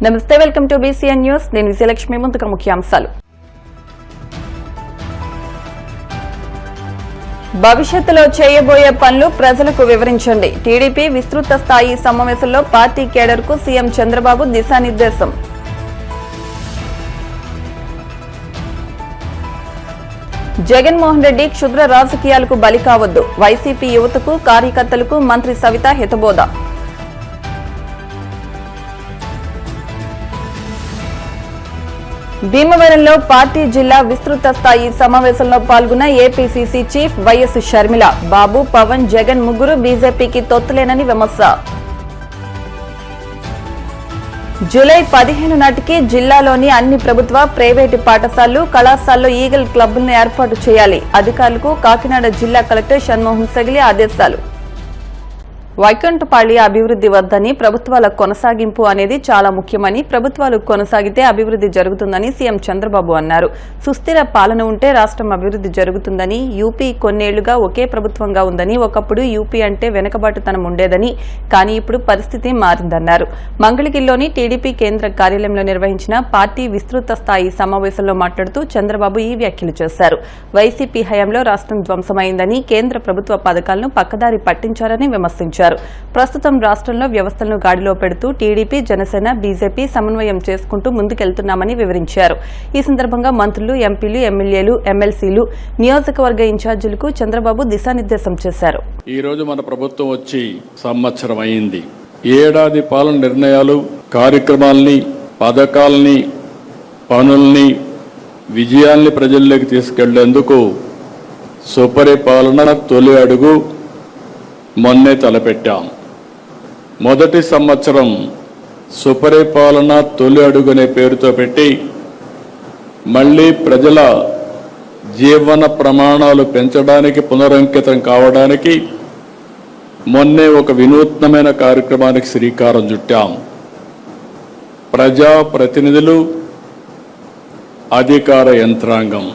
నమస్తే, welcome to BCN news. నేను విజయలక్ష్మి. ముందుగా ముఖ్యాంశాలు. భవిష్యత్తులో చేయబోయే పనులు ప్రజలకు వివరించండి. టీడీపీ విస్తృత స్థాయి సమావేశంలో పార్టీ కేడర్కు సీఎం చంద్రబాబు దిశానిర్దేశం. జగన్మోహన్ రెడ్డి క్షుద్ర రాజకీయాలకు బలి కావద్దు. వైసీపీ యువతకు కార్యకర్తలకు మంత్రి సవిత హితబోధ. భీమవరంలో పార్టీ జిల్లా విస్తృత స్థాయి సమావేశంలో పాల్గొన్న ఏపీసీసీ చీఫ్ వైఎస్ షర్మిల. బాబు, పవన్, జగన్ ముగ్గురు బీజేపీకి తొత్తులేనని విమర్శ. జూలై 15 నాటికి జిల్లాలోని అన్ని ప్రభుత్వ, ప్రైవేటు పాఠశాలలు, కళాశాలలో ఈగల్ క్లబ్లను ఏర్పాటు చేయాలి. అధికారులకు కాకినాడ జిల్లా కలెక్టర్ షణ్మోహన్ సగిలి ఆదేశాలు. వైకుంఠపాళి అభివృద్ధి వద్దని, ప్రభుత్వాల కొనసాగింపు అనేది చాలా ముఖ్యమని, ప్రభుత్వాలు కొనసాగితే అభివృద్ధి జరుగుతుందని సీఎం చంద్రబాబు అన్నారు. సుస్థిర పాలన ఉంటే రాష్ట్రం అభివృద్ధి జరుగుతుందని, యూపీ కొన్నేళ్లుగా ఒకే ప్రభుత్వంగా ఉందని, ఒకప్పుడు యూపీ అంటే వెనుకబాటుతనం ఉండేదని, కానీ ఇప్పుడు పరిస్థితి మారిందన్నారు. మంగళగిరిలోని టీడీపీ కేంద్ర కార్యాలయంలో నిర్వహించిన పార్టీ విస్తృత స్థాయి సమావేశంలో మాట్లాడుతూ చంద్రబాబు ఈ వ్యాఖ్యలు చేశారు. వైసీపీ హయాంలో రాష్ట్రం ధ్వంసమైందని, కేంద్ర ప్రభుత్వ పథకాలను పక్కదారి పట్టించారని విమర్శించారు. ప్రస్తుతం రాష్ట్రంలో వ్యవస్థలను గాడిలో పెడుతూ టీడీపీ, జనసేన, బీజేపీ సమన్వయం చేసుకుంటూ ముందుకెళ్తున్నామని వివరించారు. ఈ సందర్భంగా మంత్రులు, ఎంపీలు, ఎమ్మెల్యేలు, ఎమ్మెల్సీలు, నియోజకవర్గ ఇన్ఛార్జీలకు చంద్రబాబు దిశానిర్దేశం చేశారు. ఈ రోజు మన ప్రభుత్వం వచ్చి సంవత్సరం అయింది. ఏడాది పాలన నిర్ణయాలు, కార్యక్రమాలని, పథకాలని, పనుల్ని, విజయాల్ని ప్రజల్లోకి తీసుకెళ్లేందుకు సుపరిపాలన తొలి అడుగు మొన్నే తలపెట్టాం. మొదటి సంవత్సరం సుపరిపాలన తొలి అడుగు అనే పేరుతో పెట్టి మళ్లీ ప్రజల జీవన ప్రమాణాలు పెంచడానికి, పునరంకితం కావడానికి మొన్నే ఒక వినూత్నమైన కార్యక్రమానికి శ్రీకారం చుట్టాం. ప్రజా ప్రతినిధులు, అధికార యంత్రాంగం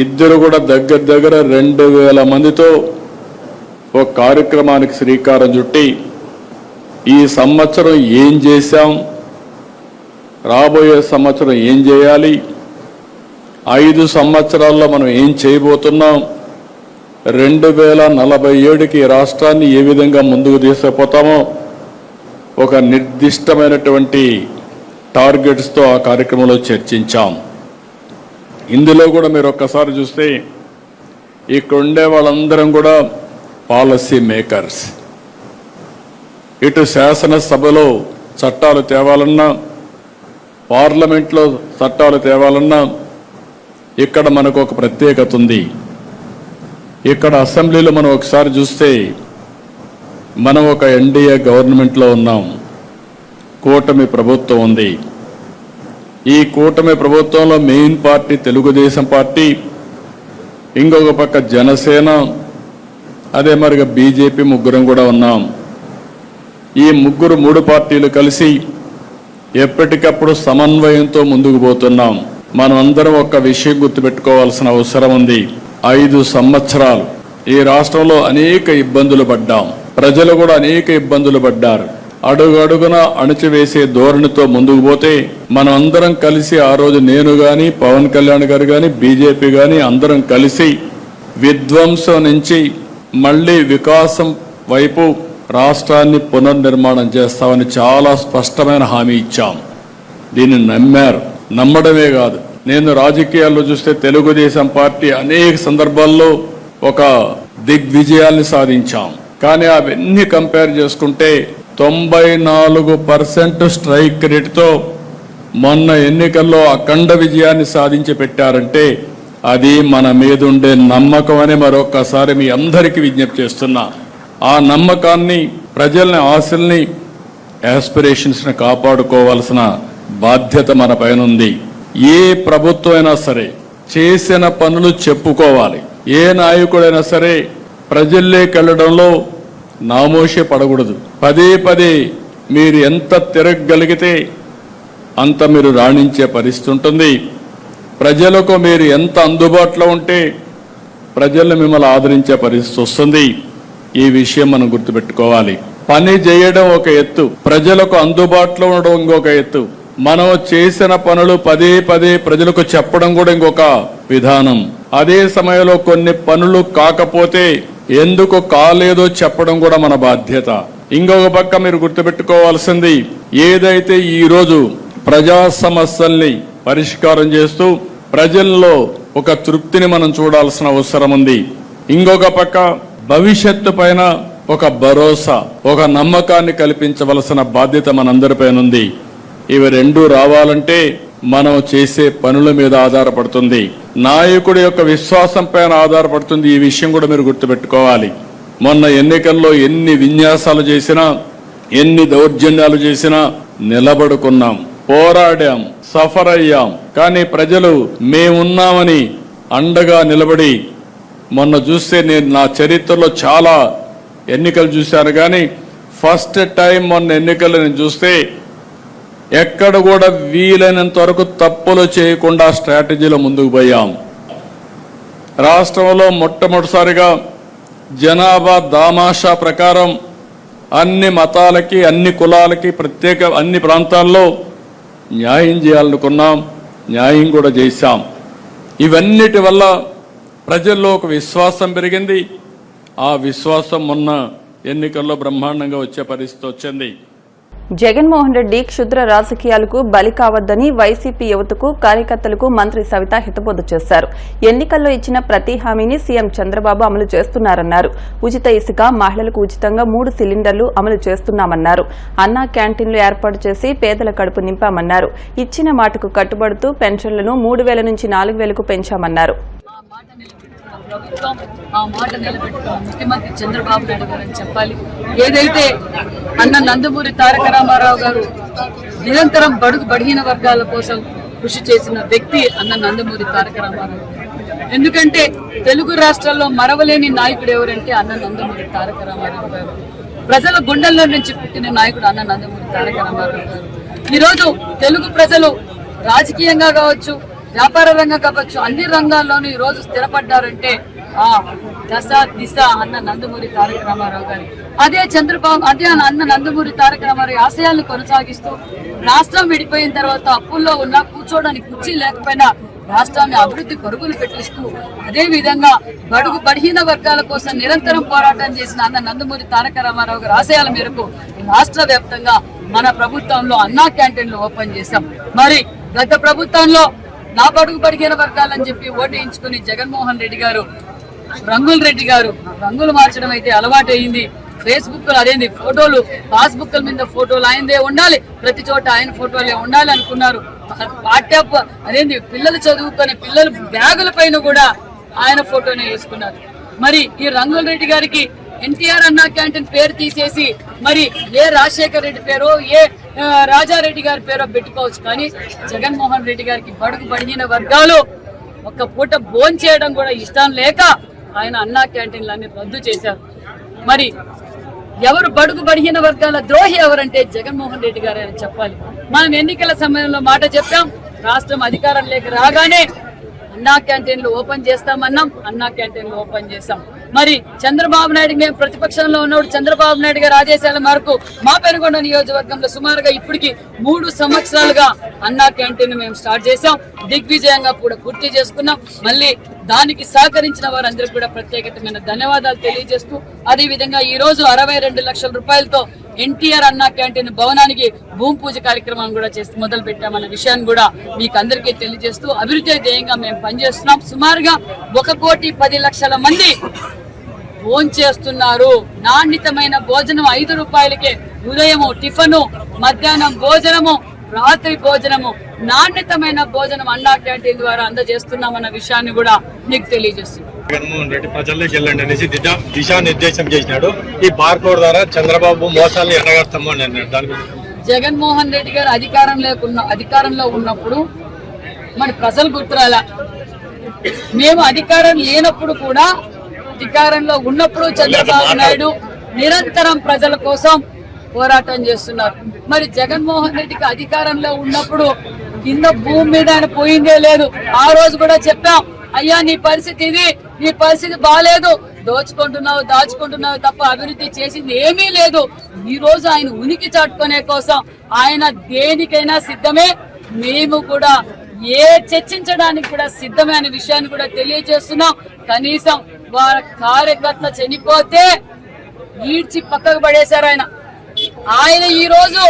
ఇద్దరు కూడా దగ్గర 2000 మందితో ఒక కార్యక్రమానికి శ్రీకారం చుట్టి ఈ సంవత్సరం ఏం చేశాం, రాబోయే సంవత్సరం ఏం చేయాలి, 5 సంవత్సరాల్లో మనం ఏం చేయబోతున్నాం, 2047కి రాష్ట్రాన్ని ఏ విధంగా ముందుకు తీసుకుపోతామో ఒక నిర్దిష్టమైనటువంటి టార్గెట్స్తో ఆ కార్యక్రమంలో చర్చించాం. ఇందులో కూడా మీరు ఒక్కసారి చూస్తే ఇక్కడ ఉండే వాళ్ళందరం కూడా పాలసీ మేకర్స్. ఇటు శాసనసభలో చట్టాలు తేవాలన్నా, పార్లమెంట్లో చట్టాలు తేవాలన్నా ఇక్కడ మనకు ఒక ప్రత్యేకత ఉంది. ఇక్కడ అసెంబ్లీలో మనం ఒకసారి చూస్తే మనం ఒక ఎన్డీఏ గవర్నమెంట్లో ఉన్నాం. కూటమి ప్రభుత్వం ఉంది. ఈ కూటమి ప్రభుత్వంలో మెయిన్ పార్టీ తెలుగుదేశం పార్టీ, ఇంకొక పక్క జనసేన, అదే మరిగా బీజేపీ ముగ్గురం కూడా ఉన్నాం. ఈ ముగ్గురు 3 పార్టీలు కలిసి ఎప్పటికప్పుడు సమన్వయంతో ముందుకు పోతున్నాం. మనం అందరం ఒక్క విషయం గుర్తుపెట్టుకోవాల్సిన అవసరం ఉంది. 5 సంవత్సరాలు ఈ రాష్ట్రంలో అనేక ఇబ్బందులు పడ్డాం. ప్రజలు కూడా అనేక ఇబ్బందులు పడ్డారు. అడుగడుగున అణచివేసే ధోరణితో ముందుకు పోతే మనం అందరం కలిసి, ఆ రోజు నేను కానీ, పవన్ కళ్యాణ్ గారు కానీ, బీజేపీ కానీ అందరం కలిసి విధ్వంసం నుంచి మళ్లీ వికాసం వైపు రాష్ట్రాన్ని పునర్నిర్మాణం చేస్తామని చాలా స్పష్టమైన హామీ ఇచ్చాం. దీన్ని నమ్మారు. నమ్మడమే కాదు, నేను రాజకీయాల్లో చూస్తే తెలుగుదేశం పార్టీ అనేక సందర్భాల్లో ఒక దిగ్విజయాల్ని సాధించాం. కానీ అవన్నీ కంపేర్ చేసుకుంటే 94% స్ట్రైక్ రేటుతో మొన్న ఎన్నికల్లో అఖండ విజయాన్ని సాధించి పెట్టారంటే అది మన మీద ఉండే నమ్మకం అని మరొకసారి మీ అందరికీ విజ్ఞప్తి చేస్తున్నా. ఆ నమ్మకాన్ని, ప్రజల్ని, ఆశల్ని, యాస్పిరేషన్స్ని కాపాడుకోవాల్సిన బాధ్యత మన పైన ఉంది. ఏ ప్రభుత్వం అయినా సరే చేసిన పనులు చెప్పుకోవాలి. ఏ నాయకుడైనా సరే ప్రజల్లోకి వెళ్ళడంలో నామోషే పడకూడదు. పదే మీరు ఎంత తిరగగలిగితే అంత మీరు రాణించే పరిస్థితి ఉంటుంది. ప్రజలకు మీరు ఎంత అందుబాటులో ఉంటే ప్రజలు మిమ్మల్ని ఆదరించే పరిస్థితి వస్తుంది. ఈ విషయం మనం గుర్తుపెట్టుకోవాలి. పని చేయడం ఒక ఎత్తు, ప్రజలకు అందుబాటులో ఉండడం ఇంకొక ఎత్తు. మనం చేసిన పనులు పదే పదే ప్రజలకు చెప్పడం కూడా ఇంకొక విధానం. అదే సమయంలో కొన్ని పనులు కాకపోతే ఎందుకు కాలేదో చెప్పడం కూడా మన బాధ్యత. ఇంకొక పక్క మీరు గుర్తుపెట్టుకోవాల్సింది, ఏదైతే ఈ రోజు ప్రజా సమస్యల్ని పరిష్కారం చేస్తూ ప్రజల్లో ఒక తృప్తిని మనం చూడాల్సిన అవసరం ఉంది. ఇంకొక పక్క భవిష్యత్తు పైన ఒక భరోసా, ఒక నమ్మకాన్ని కల్పించవలసిన బాధ్యత మనందరిపైన ఉంది. ఇవి రెండూ రావాలంటే మనం చేసే పనుల మీద ఆధారపడుతుంది, నాయకుడి యొక్క విశ్వాసం పైన ఆధారపడుతుంది. ఈ విషయం కూడా మీరు గుర్తుపెట్టుకోవాలి. మొన్న ఎన్నికల్లో ఎన్ని విన్యాసాలు చేసినా, ఎన్ని దౌర్జన్యాలు చేసినా నిలబడుకున్నాం, పోరాడాం, సఫర్ అయ్యాం. కానీ ప్రజలు మేమున్నామని అండగా నిలబడి, మొన్న చూస్తే నేను నా చరిత్రలో చాలా ఎన్నికలు చూశాను, కానీ ఫస్ట్ టైం మొన్న ఎన్నికలు నేను చూస్తే ఎక్కడ కూడా వీలైనంత వరకు తప్పులు చేయకుండా స్ట్రాటజీలో ముందుకు పోయాం. రాష్ట్రంలో మొట్టమొదటిసారిగా జనాభా దామాషా ప్రకారం అన్ని మతాలకి, అన్ని కులాలకి, ప్రత్యేక అన్ని ప్రాంతాల్లో న్యాయం చేయాలనుకున్నాం, న్యాయం కూడా చేశాం. ఇవన్నిటి వల్ల ప్రజల్లో ఒక విశ్వాసం పెరిగింది. ఆ విశ్వాసం మొన్న ఎన్నికల్లో బ్రహ్మాండంగా వచ్చే పరిస్థితి వచ్చింది. జగన్మోహన్ రెడ్డి క్షుద్ర రాజకీయాలకు బలి కావద్దని వైసీపీ యువతకు, కార్యకర్తలకు మంత్రి సవిత హితబోధ చేశారు. ఎన్నికల్లో ఇచ్చిన ప్రతి హామీని సీఎం చంద్రబాబు అమలు చేస్తున్నారన్నారు. ఉచిత ఇసుక, మహిళలకు ఉచితంగా 3 సిలిండర్లు అమలు చేస్తున్నామన్నారు. అన్నా క్యాంటీన్లు ఏర్పాటు చేసి పేదల కడుపు నింపామన్నారు. ఇచ్చిన మాటకు కట్టుబడుతూ పెన్షన్లను 3,000 నుంచి 4,000కు పెంచామన్నారు. ప్రభుత్వం ఆ మాట నిలబెట్టుకున్న ముఖ్యమంత్రి చంద్రబాబు నాయుడు గారు అని చెప్పాలి. ఏదైతే అన్న నందమూరి తారక రామారావు గారు నిరంతరం బడుగిన వర్గాల కోసం కృషి చేసిన వ్యక్తి అన్న నందమూరి తారక రామారావు. ఎందుకంటే తెలుగు రాష్ట్రాల్లో మరవలేని నాయకుడు ఎవరంటే అన్న నందమూరి తారక రామారావు గారు. ప్రజల గుండెల్లో నుంచి పుట్టిన నాయకుడు అన్న నందమూరి తారక రామారావు గారు. ఈరోజు తెలుగు ప్రజలు రాజకీయంగా కావచ్చు, వ్యాపార రంగం కావచ్చు, అన్ని రంగాల్లోనూ ఈ రోజు స్థిరపడ్డారంటే ఆ దిశ అన్న నందమూరి తారక రామారావు గారి. అదే అన్న నందమూరి తారక రామారావు ఆశయాలను కొనసాగిస్తూ రాష్ట్రం విడిపోయిన తర్వాత అప్పుల్లో ఉన్న, కూర్చోడానికి కుర్చీ లేకపోయినా రాష్ట్రాన్ని అభివృద్ధి పరుగులు పెట్టిస్తూ, అదే విధంగా బలహీన వర్గాల కోసం నిరంతరం పోరాటం చేసిన అన్న నందమూరి తారక రామారావు గారి ఆశయాల మేరకు రాష్ట్ర వ్యాప్తంగా మన ప్రభుత్వంలో అన్నా క్యాంటీన్లు ఓపెన్ చేశాం. మరి గత ప్రభుత్వంలో నా బడిగిన వర్గాలని చెప్పి ఓటేయించుకుని జగన్మోహన్ రెడ్డి గారు, రెడ్డి గారు రంగులు మార్చడం అయితే అలవాటు అయింది. ఫేస్బుక్ లో అదేంది ఫోటోలు, పాస్బుక్ మీద ఫోటోలు ఆయనదే ఉండాలి, ప్రతి చోట ఆయన ఫోటోలే ఉండాలి అనుకున్నారు. వాట్సాప్ అదేంది పిల్లలు చదువుకొని పిల్లల బ్యాగుల పైన కూడా ఆయన ఫోటోనే వేసుకున్నారు. మరి ఈ రెడ్డి గారికి ఎన్టీఆర్ అన్నా క్యాంటీన్ పేరు తీసేసి మరి ఏ రాజశేఖర్ రెడ్డి పేరో, ఏ రాజారెడ్డి గారి పేరో పెట్టుకోవచ్చు. కానీ జగన్మోహన్ రెడ్డి గారికి బడిగిన వర్గాలు ఒక్క పూట భోజనం చేయడం కూడా ఇష్టం లేక ఆయన అన్నా క్యాంటీన్లన్నీ రద్దు చేశారు. మరి ఎవరు బడిగిన వర్గాల ద్రోహి ఎవరంటే జగన్మోహన్ రెడ్డి గారు అని చెప్పాలి. మనం ఎన్నికల సమయంలో మాట చెప్పాం, రాష్ట్రం అధికారం లేక రాగానే అన్నా క్యాంటీన్లు ఓపెన్ చేస్తామన్నాం, అన్నా క్యాంటీన్లు ఓపెన్ చేస్తాం. మరి చంద్రబాబు నాయుడు, మేము ప్రతిపక్షంలో ఉన్నప్పుడు చంద్రబాబు నాయుడు గారి ఆదేశాల మేరకు మా పెనుగొండ నియోజకవర్గంలో సుమారుగా ఇప్పటికి 3 సంవత్సరాలుగా అన్నా క్యాంటీన్ మేము స్టార్ట్ చేశాం. దిగ్విజయంగా కూడా పూర్తి చేసుకున్నాం. మళ్ళీ దానికి సహకరించిన వారందరికీ కూడా ప్రత్యేకమైన ధన్యవాదాలు తెలియజేస్తూ, అదే విధంగా ఈ రోజు 62 లక్షల రూపాయలతో ఎన్టీఆర్ అన్నా క్యాంటీన్ భవనానికి భూమి పూజ కార్యక్రమం కూడా చేసి మొదలు పెట్టామన్న విషయాన్ని కూడా మీకు అందరికీ తెలియజేస్తూ, అభివృద్ధి ధ్యేయంగా మేము పనిచేస్తున్నాం. సుమారుగా 1,10,00,000 మంది భోజనం చేస్తున్నారు. నాణ్యతమైన భోజనం 5 రూపాయలకే ఉదయము టిఫను, మధ్యాహ్నం భోజనము, రాత్రి భోజనము, నాణ్యతమైన భోజనం అన్నా క్యాంటీన్ ద్వారా అందజేస్తున్నామన్న విషయాన్ని కూడా మీకు తెలియజేస్తున్నాం. జగన్మోహన్ రెడ్డి ప్రజల్లోకి వెళ్ళండి అనేసి దిశానిర్దేశం చేసినాడు. ఈ బార్కోడ్ ద్వారా చంద్రబాబు మోసాలను ఎండగడతాము అని అన్నాడు. దాని జగన్మోహన్ రెడ్డి గారు అధికారంలో ఉన్నప్పుడు మరి ప్రజలు గుర్తురాలా. మేము అధికారం లేనప్పుడు కూడా, అధికారంలో ఉన్నప్పుడు చంద్రబాబు నాయుడు నిరంతరం ప్రజల కోసం పోరాటం చేస్తున్నారు. మరి జగన్మోహన్ రెడ్డికి అధికారంలో ఉన్నప్పుడు కింద భూమి మీద ఆయన పోయిందే లేదు. ఆ రోజు కూడా చెప్పాం, అయ్యా నీ పరిస్థితి ఇది, నీ పరిస్థితి బాగాలేదు, దాచుకుంటున్నావు తప్ప అభివృద్ధి చేసింది ఏమీ లేదు. ఈ రోజు ఆయన ఉనికి చాటుకునే కోసం ఆయన దేనికైనా సిద్ధమే. మేము కూడా చర్చించడానికి కూడా సిద్ధమే అనే విషయాన్ని కూడా తెలియజేస్తున్నాం. కనీసం వారి కార్యకర్త చనిపోతే ఈడ్చి పక్కకు పడేశారు ఆయన ఈ రోజు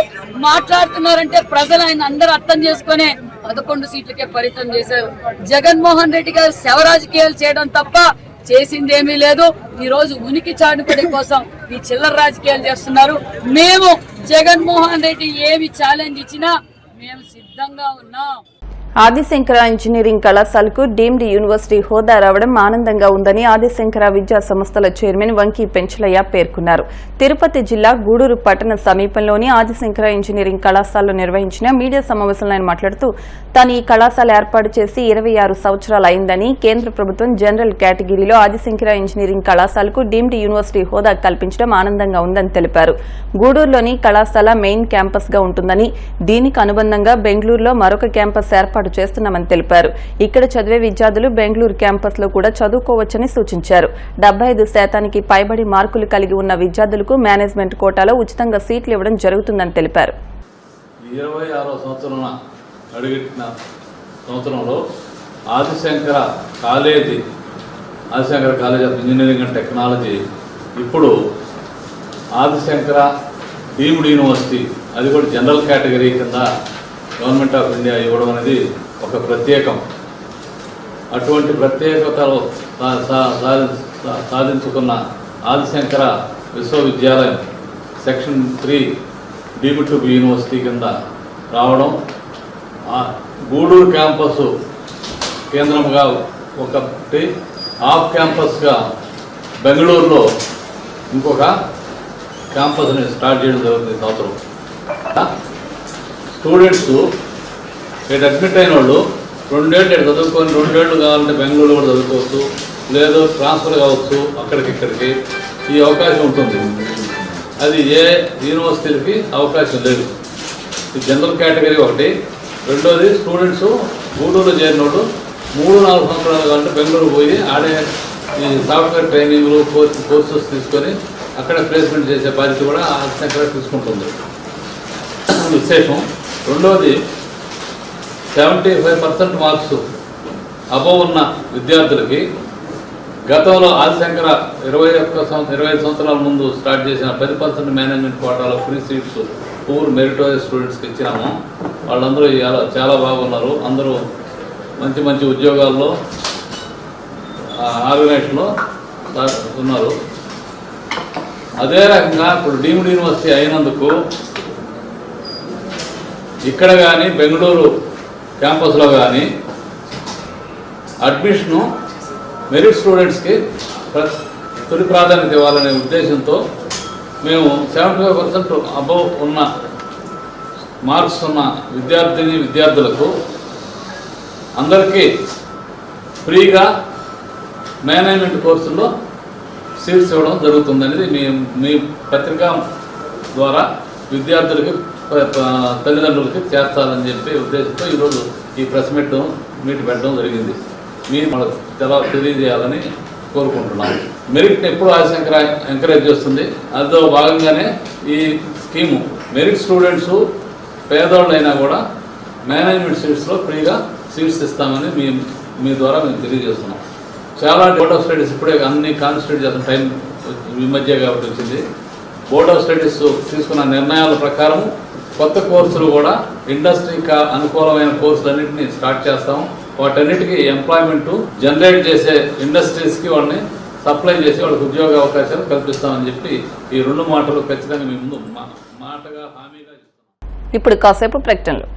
మాట్లాడుతున్నారంటే ప్రజలు ఆయన అందరూ అర్థం చేసుకునే 11 సీట్లకే పరిమితం చేశారు. జగన్మోహన్ రెడ్డి గారు శవ రాజకీయాలు చేయడం తప్ప చేసిందేమీ లేదు. ఈ రోజు ఉనికి చాటుకునే కోసం ఈ చిల్లర రాజకీయాలు చేస్తున్నారు. మేము జగన్మోహన్ రెడ్డి ఏమి ఛాలెంజ్ ఇచ్చినా మేము సిద్ధంగా ఉన్నాం. ఆదిశంకర ఇంజనీరింగ్ కళాశాలకు డీమ్డ్ యూనివర్సిటీ హోదా రావడం ఆనందంగా ఉందని ఆదిశంకర విద్యా సంస్థల చైర్మన్ వంకీ పెంచలయ్య పేర్కొన్నారు. తిరుపతి జిల్లా గూడూరు పట్టణ సమీపంలోని ఆదిశంకర ఇంజనీరింగ్ కళాశాలలో నిర్వహించిన మీడియా సమావేశంలో ఆయన మాట్లాడుతూ తాను ఈ కళాశాల ఏర్పాటు చేసి 26 సంవత్సరాలు అయిందని, కేంద్ర ప్రభుత్వం జనరల్ కేటగిరీలో ఆదిశంకర ఇంజనీరింగ్ కళాశాలకు డీమ్డ్ యూనివర్సిటీ హోదా కల్పించడం ఆనందంగా ఉందని తెలిపారు. గూడూరులోని కళాశాల మెయిన్ క్యాంపస్ గా ఉంటుందని, దీనికి అనుబంధంగా బెంగళూరులో మరొక క్యాంపస్ ఏర్పాటు చేస్తున్నామని తెలిపారు. ఇక్కడ చదివే విద్యార్థులు బెంగళూరు క్యాంపస్ లో కూడా చదువుకోవచ్చని సూచించారు. 75% పైబడి మార్కులు కలిగి ఉన్న విద్యార్థులకు మేనేజ్మెంట్ కోటాలో ఉచితంగా సీట్లు ఇవ్వడం జరుగుతుందని తెలిపారు. 26వ సంవత్సరం అడుగుతున్న సంవత్సరంలో Adi Shankara college of engineering and technology ఇప్పుడు ఆదిశంకర డీమ్డ్ యూనివర్సిటీ, అది కూడా జనరల్ కేటగిరీ కింద గవర్నమెంట్ ఆఫ్ ఇండియా ఇవ్వడం అనేది ఒక ప్రత్యేకం. అటువంటి ప్రత్యేకతలు సాధించుకున్న ఆదిశంకర విశ్వవిద్యాలయం section 3 deemed to be university కింద రావడం, గూడూరు క్యాంపస్ కేంద్రంగా ఒకటి, ఆఫ్ క్యాంపస్గా బెంగళూరులో ఇంకొక క్యాంపస్ని స్టార్ట్ చేయడం జరుగుతుంది. సంవత్సరం స్టూడెంట్స్ ఇక్కడ అడ్మిట్ అయిన వాళ్ళు 2 ఏళ్ళు ఇక్కడ చదువుకొని 2 ఏళ్ళు కావాలంటే బెంగళూరు కూడా చదువుకోవచ్చు, లేదు ట్రాన్స్ఫర్ కావచ్చు ఇక్కడికి ఈ అవకాశం ఉంటుంది. అది ఏ యూనివర్సిటీలకి అవకాశం లేదు. ఇది జనరల్ కేటగిరీ ఒకటి. రెండోది స్టూడెంట్స్ గూడూరులో చేరిన వాళ్ళు 3-4 సంవత్సరాలు కావాలంటే బెంగళూరు పోయి ఆడే ఈ సాఫ్ట్వేర్ ట్రైనింగ్లు కోర్సెస్ తీసుకొని అక్కడ ప్లేస్మెంట్ చేసే బాధ్యత కూడా ఆదిశంకర తీసుకుంటుంది. విశేషం. రెండవది 75% మార్క్స్ అబవ్ ఉన్న విద్యార్థులకి గతంలో ఆదిశంకర 25 సంవత్సరాల ముందు స్టార్ట్ చేసిన 10% మేనేజ్మెంట్ కోటాలో ఫ్రీ సీట్స్ పూర్ మెరిటోరియస్ స్టూడెంట్స్కి ఇచ్చినాము. వాళ్ళందరూ చాలా బాగున్నారు. అందరూ మంచి ఉద్యోగాల్లో ఆర్గనైజేషన్లో ఉన్నారు. అదే రకంగా ఇప్పుడు డీమ్డ్ యూనివర్సిటీ అయినందుకు ఇక్కడ కానీ బెంగళూరు క్యాంపస్లో కానీ అడ్మిషను మెరిట్ స్టూడెంట్స్కి తొలి ప్రాధాన్యత ఇవ్వాలనే ఉద్దేశంతో మేము 75% అబవ్ ఉన్న మార్క్స్ ఉన్న విద్యార్థులకు అందరికీ ఫ్రీగా మేనేజ్మెంట్ కోర్సుల్లో సీట్స్ ఇవ్వడం జరుగుతుందనేది మీ పత్రిక ద్వారా విద్యార్థులకి తల్లిదండ్రులకి చేర్చాలని చెప్పి ఉద్దేశంతో ఈరోజు ఈ ప్రెస్ మీట్ పెట్టడం జరిగింది. మీరు మనకు తెలియజేయాలని కోరుకుంటున్నాం. మెరిట్ని ఎప్పుడు ఆదిశంకర ఎంకరేజ్ చేస్తుంది. అందులో భాగంగానే ఈ స్కీము మెరిట్ స్టూడెంట్స్ పేదవాళ్ళైనా కూడా మేనేజ్మెంట్ సీట్స్లో ఫ్రీగా సీట్స్ ఇస్తామని మీ ద్వారా మేము తెలియజేస్తున్నాం. చాలా బోర్డ్ ఆఫ్ స్టడీస్ ఇప్పుడే అన్ని కాన్స్టిట్యూట్ చేస్తున్న టైం ఈ మధ్య కాబట్టి వచ్చింది. బోర్డ్ ఆఫ్ స్టడీస్ తీసుకున్న నిర్ణయాల ప్రకారం కొత్త కోర్సులు కూడా ఇండస్ట్రీకి అనుకూలమైన కోర్సులన్నింటినీ స్టార్ట్ చేస్తాము. వాటన్నిటికీ ఎంప్లాయ్మెంట్ జనరేట్ చేసే ఇండస్ట్రీస్కి వాళ్ళని సప్లై చేసి వాళ్ళకి ఉద్యోగ అవకాశాలు కల్పిస్తామని చెప్పి ఈ 2 మాటలు ఖచ్చితంగా మీ ముందు మాటగా హామీగా ఇస్తాం. ఇప్పుడు కాసేపు ప్రకటనలు.